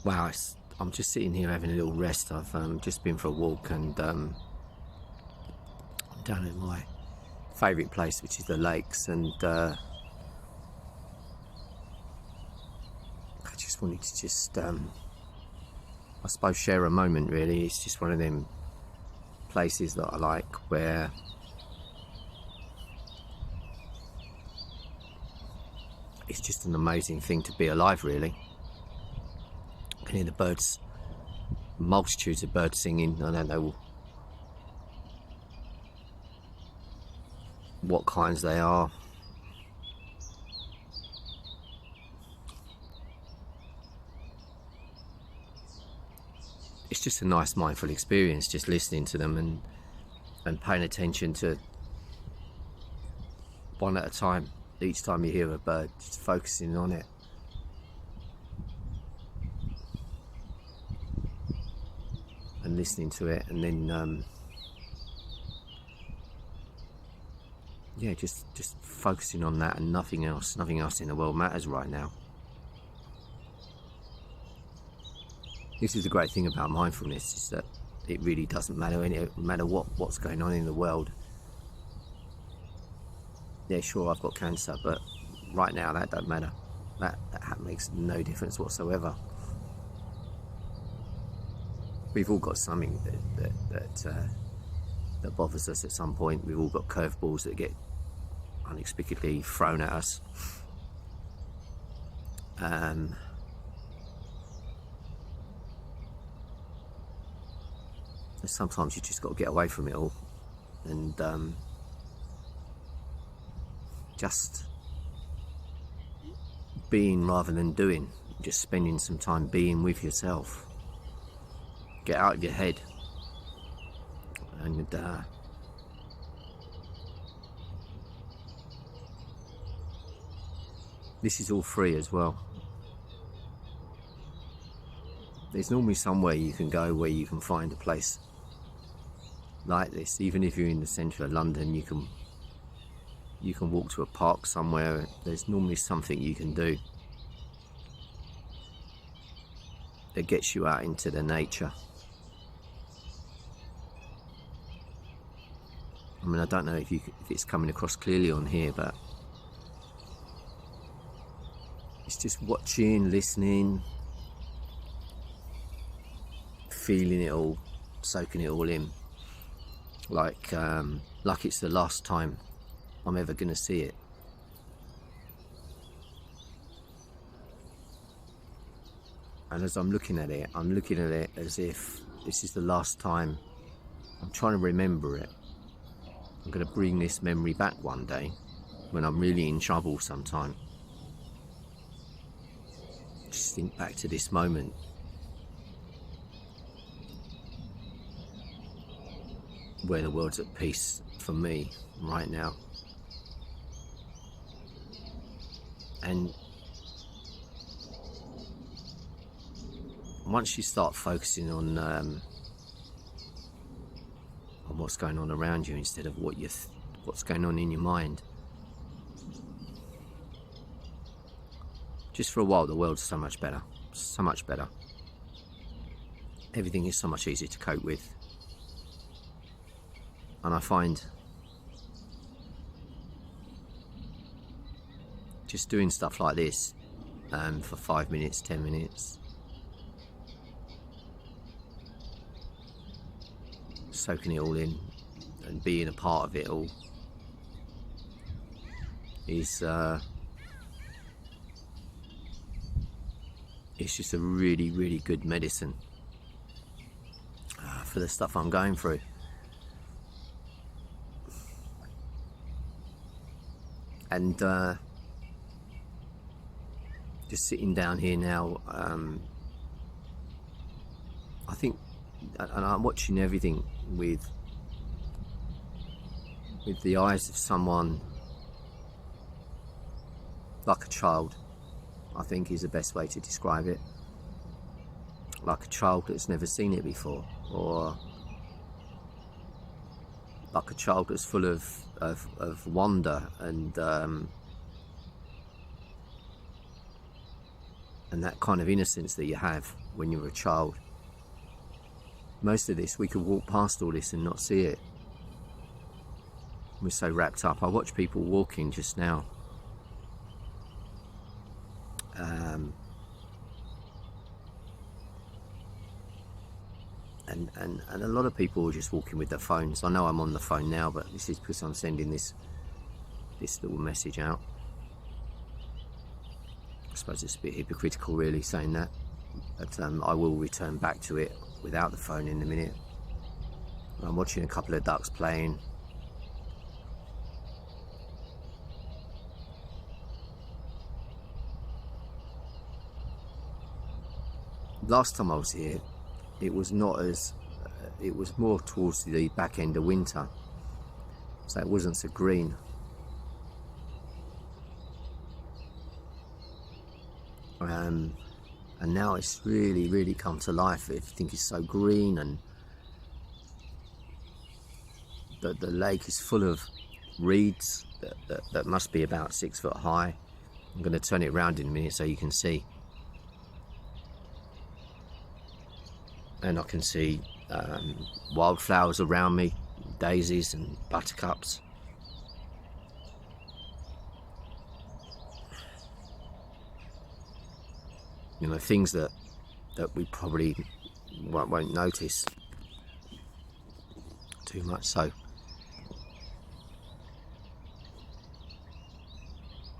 Wow, I'm just sitting here having a little rest. I've just been for a walk, and I'm down at my favourite place, which is the lakes, and I just wanted to I suppose share a moment really. It's just one of them places that I like, where it's just an amazing thing to be alive really. You can hear the birds, multitudes of birds singing. I don't know what kinds they are. It's just a nice mindful experience, just listening to them and paying attention to one at a time. Each time you hear a bird, just focusing on it. And listening to it, and then just focusing on that and nothing else. Nothing else in the world matters right now. This is the great thing about mindfulness, is that it really doesn't matter what's going on in the world. Yeah, sure, I've got cancer, but right now that don't matter. That makes no difference whatsoever. We've all got something that bothers us at some point. We've all got curveballs that get unexpectedly thrown at us. And sometimes you just got to get away from it all and just being rather than doing. Just spending some time being with yourself. Get out of your head, and this is all free as well. There's normally somewhere you can go where you can find a place like this. Even if you're in the centre of London, you can walk to a park somewhere. There's normally something you can do that gets you out into the nature. I mean, I don't know if it's coming across clearly on here, but it's just watching, listening, feeling it all, soaking it all in, like it's the last time I'm ever going to see it. And as I'm looking at it as if this is the last time. I'm trying to remember it. I'm going to bring this memory back one day when I'm really in trouble sometime. Just think back to this moment. Where the world's at peace for me right now. And once you start focusing on what's going on around you instead of what's going on in your mind, just for a while the world's so much better. So much better. Everything is so much easier to cope with. And I find just doing stuff like this for 5 minutes, 10 minutes, soaking it all in and being a part of it all is it's just a really, really good medicine for the stuff I'm going through. And just sitting down here now, I think, and I'm watching everything with the eyes of someone like a child, I think is the best way to describe it. Like a child that's never seen it before, or like a child that's full of wonder and and that kind of innocence that you have when you're a child. Most of this, we could walk past all this and not see it. We're so wrapped up. I watch people walking just now. And a lot of people are just walking with their phones. I know I'm on the phone now, but this is because I'm sending this little message out. I suppose it's a bit hypocritical really saying that, but I will return back to it without the phone in a minute. I'm watching a couple of ducks playing. Last time I was here, it was not as, it was more towards the back end of winter, so it wasn't so green. And now it's really come to life. Everything is so green, and the lake is full of reeds that must be about 6 foot high. I'm going to turn it around in a minute so you can see. And I can see wildflowers around me, daisies and buttercups. You know, things that we probably won't notice too much. So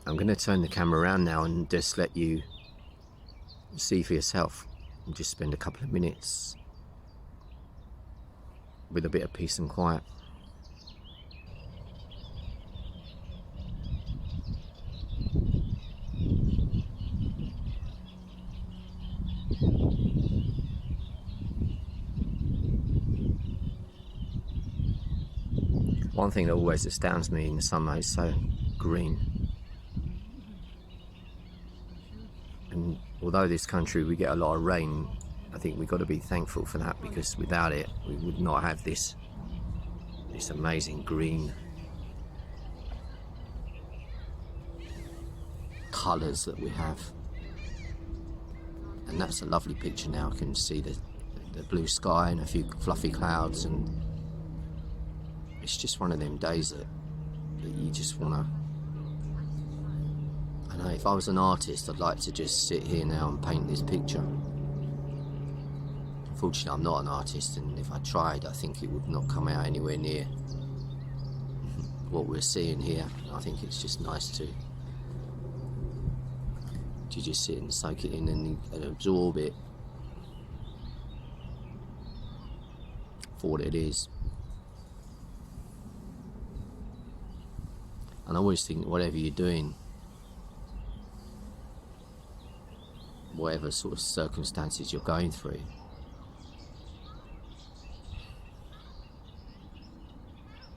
I'm going to turn the camera around now and just let you see for yourself, and just spend a couple of minutes with a bit of peace and quiet. One thing that always astounds me in the summer is so green. And although this country we get a lot of rain, I think we've got to be thankful for that, because without it we would not have this amazing green colours that we have. And that's a lovely picture now. I can see the blue sky and a few fluffy clouds, and it's just one of them days that you just want to, I know, if I was an artist I'd like to just sit here now and paint this picture. Unfortunately I'm not an artist, and if I tried I think it would not come out anywhere near what we're seeing here. I think it's just nice to just sit and soak it in and absorb it for what it is. And I always think, whatever you're doing, whatever sort of circumstances you're going through,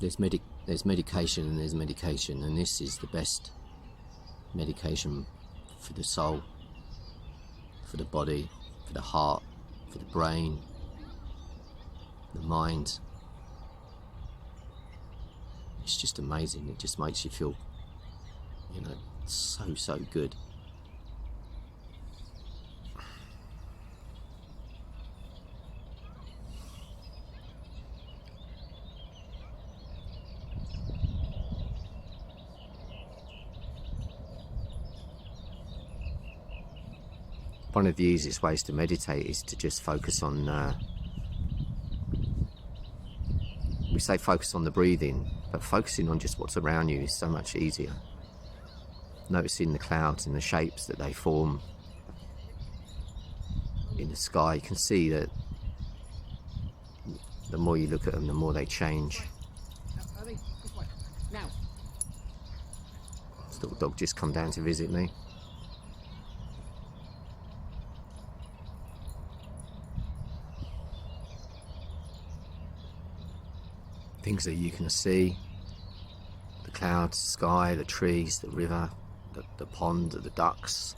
there's medication and there's medication, and this is the best medication for the soul, for the body, for the heart, for the brain, the mind. It's just amazing. It just makes you feel, you know, so good. One of the easiest ways to meditate is to just focus on, we say focus on the breathing, but focusing on just what's around you is so much easier. Noticing the clouds and the shapes that they form in the sky. You can see that the more you look at them, the more they change. This little dog just come down to visit me. Things that you can see, the clouds, the sky, the trees, the river, the pond, the ducks,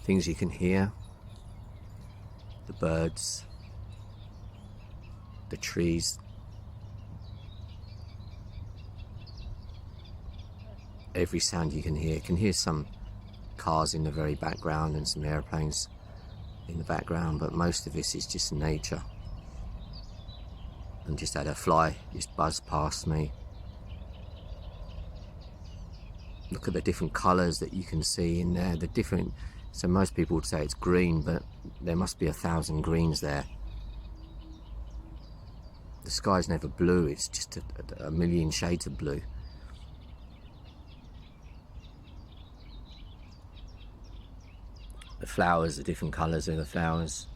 things you can hear, the birds, the trees, every sound you can hear. You can hear some cars in the very background and some airplanes in the background, but most of this is just nature. And just had a fly just buzz past me. Look at the different colours that you can see in there. The different, so most people would say it's green, but there must be 1,000 greens there. The sky's never blue, it's just a million shades of blue. The flowers, the different colours of the flowers.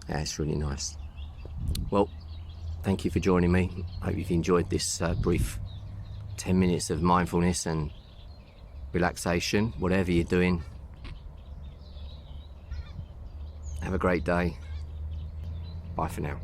Yeah, it's really nice. Well, thank you for joining me. Hope you've enjoyed this brief 10 minutes of mindfulness and relaxation. Whatever you're doing, have a great day. Bye for now.